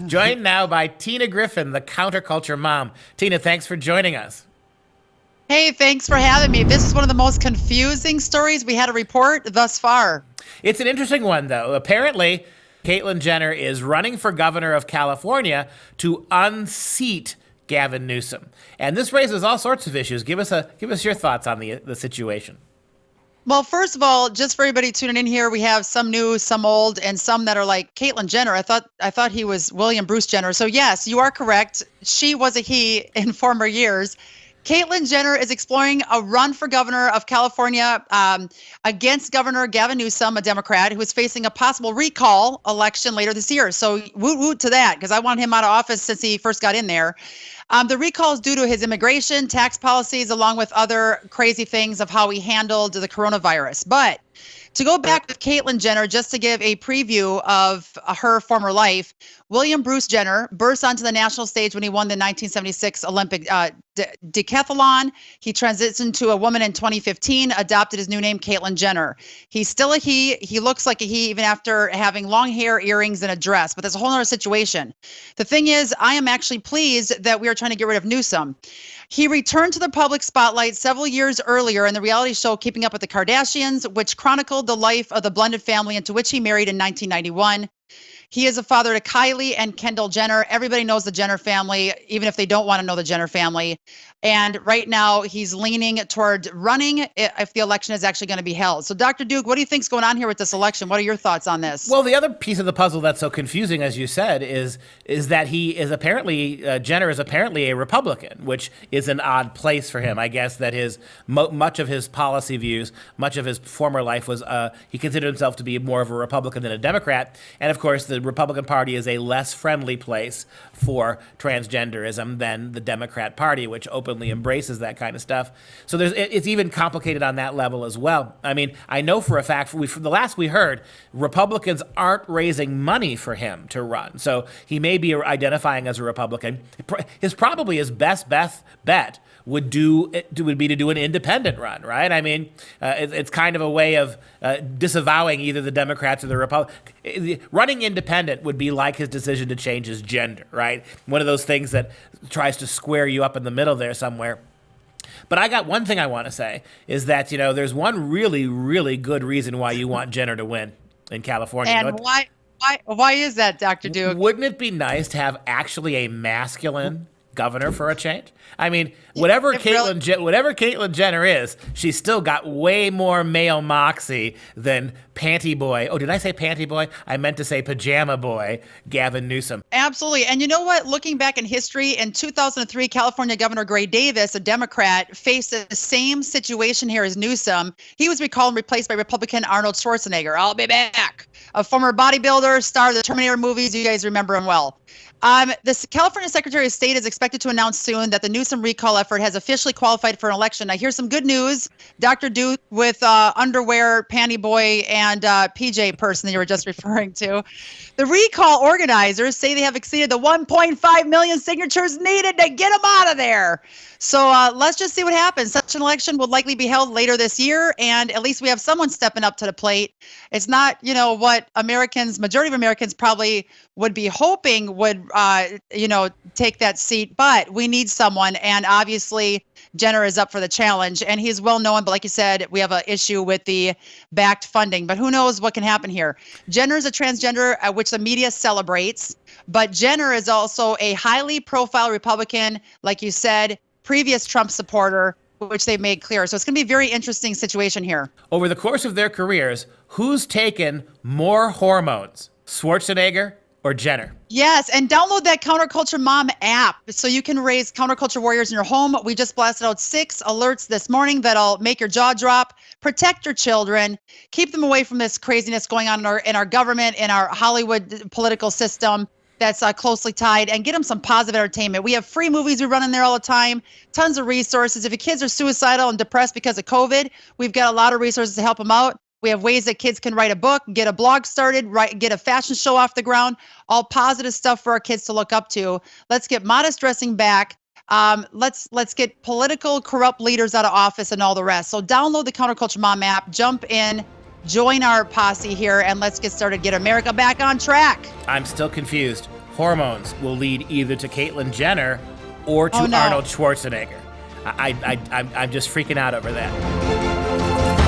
Joined now by Tina Griffin, the counterculture mom. Tina, thanks for joining us. Hey, thanks for having me. This is one of the most confusing stories we had to report thus far. It's an interesting one, though. Apparently, Caitlyn Jenner is running for governor of California to unseat Gavin Newsom. And this raises all sorts of issues. Give us your thoughts on the situation. Well, first of all, just for everybody tuning in here, we have some new, some old, and some that are like Caitlyn Jenner. I thought he was William Bruce Jenner. So yes, you are correct. She was a he in former years. Caitlyn Jenner is exploring a run for governor of California against Governor Gavin Newsom, a Democrat, who is facing a possible recall election later this year. So woot to that, because I want him out of office since he first got in there. The recall is due to his immigration, tax policies, along with other crazy things of how he handled the coronavirus. But to go back with Caitlyn Jenner, just to give a preview of her former life, William Bruce Jenner burst onto the national stage when he won the 1976 Olympic decathlon. He transitioned to a woman in 2015, adopted his new name, Caitlyn Jenner. He's still a he. He looks like a he even after having long hair, earrings, and a dress, but that's a whole other situation. The thing is, I am actually pleased that we are trying to get rid of Newsom. He returned to the public spotlight several years earlier in the reality show Keeping Up with the Kardashians, which chronicled the life of the blended family into which he married in 1991. He is a father to Kylie and Kendall Jenner. Everybody knows the Jenner family, even if they don't want to know the Jenner family. And right now, he's leaning toward running if the election is actually going to be held. So, Dr. Duke, what do you think's going on here with this election? What are your thoughts on this? Well, the other piece of the puzzle that's so confusing, as you said, is that he is apparently Jenner is apparently a Republican, which is an odd place for him. I guess that much of his policy views, much of his former life was he considered himself to be more of a Republican than a Democrat, and of course, the Republican Party is a less friendly place for transgenderism than the Democrat Party, which openly embraces that kind of stuff. So it's even complicated on that level as well. I mean, I know for a fact, from the last we heard, Republicans aren't raising money for him to run. So he may be identifying as a Republican. Probably his best bet would be to do an independent run, right? I mean, it's kind of a way of disavowing either the Democrats or the Republicans. Running independent would be like his decision to change his gender, right? One of those things that tries to square you up in the middle there somewhere. But I got one thing I want to say is that, there's one really, really good reason why you want Jenner to win in California. And why is that, Dr. Duke? Wouldn't it be nice to have actually a masculine governor for a change? I mean, whatever Caitlyn Jenner is, she's still got way more male moxie than panty boy. Oh, did I say panty boy? I meant to say pajama boy, Gavin Newsom. Absolutely. And you know what? Looking back in history, in 2003, California Governor Gray Davis, a Democrat, faced the same situation here as Newsom. He was recalled and replaced by Republican Arnold Schwarzenegger. I'll be back. A former bodybuilder, star of the Terminator movies. You guys remember him well. The California Secretary of State is expected to announce soon that the Newsom recall effort has officially qualified for an election. Now, here's some good news. Dr. Duke with underwear, panty boy, and PJ person that you were just referring to. The recall organizers say they have exceeded the 1.5 million signatures needed to get them out of there. So let's just see what happens. Such an election will likely be held later this year, and at least we have someone stepping up to the plate. It's not, what majority of Americans probably would be hoping would, take that seat, but we need someone, and obviously Jenner is up for the challenge, and he's well known, but like you said, we have an issue with the backed funding, but who knows what can happen here. Jenner is a transgender, which the media celebrates, but Jenner is also a highly profile Republican, like you said, previous Trump supporter, which they've made clear. So it's going to be a very interesting situation here. Over the course of their careers, who's taken more hormones, Schwarzenegger or Jenner? Yes, and download that Counterculture Mom app so you can raise counterculture warriors in your home. We just blasted out 6 alerts this morning that'll make your jaw drop. Protect your children. Keep them away from this craziness going on in our government, in our Hollywood political system that's closely tied, and get them some positive entertainment. We have free movies we run in there all the time, tons of resources. If your kids are suicidal and depressed because of COVID, we've got a lot of resources to help them out. We have ways that kids can write a book, get a blog started, get a fashion show off the ground, all positive stuff for our kids to look up to. Let's get modest dressing back. Let's get political corrupt leaders out of office and all the rest. So download the Counterculture Mom app, jump in, join our posse here, and let's get started. Get America back on track. I'm still confused. hormones will lead either to Caitlyn Jenner or to Oh, no. Arnold Schwarzenegger. I'm just freaking out over that.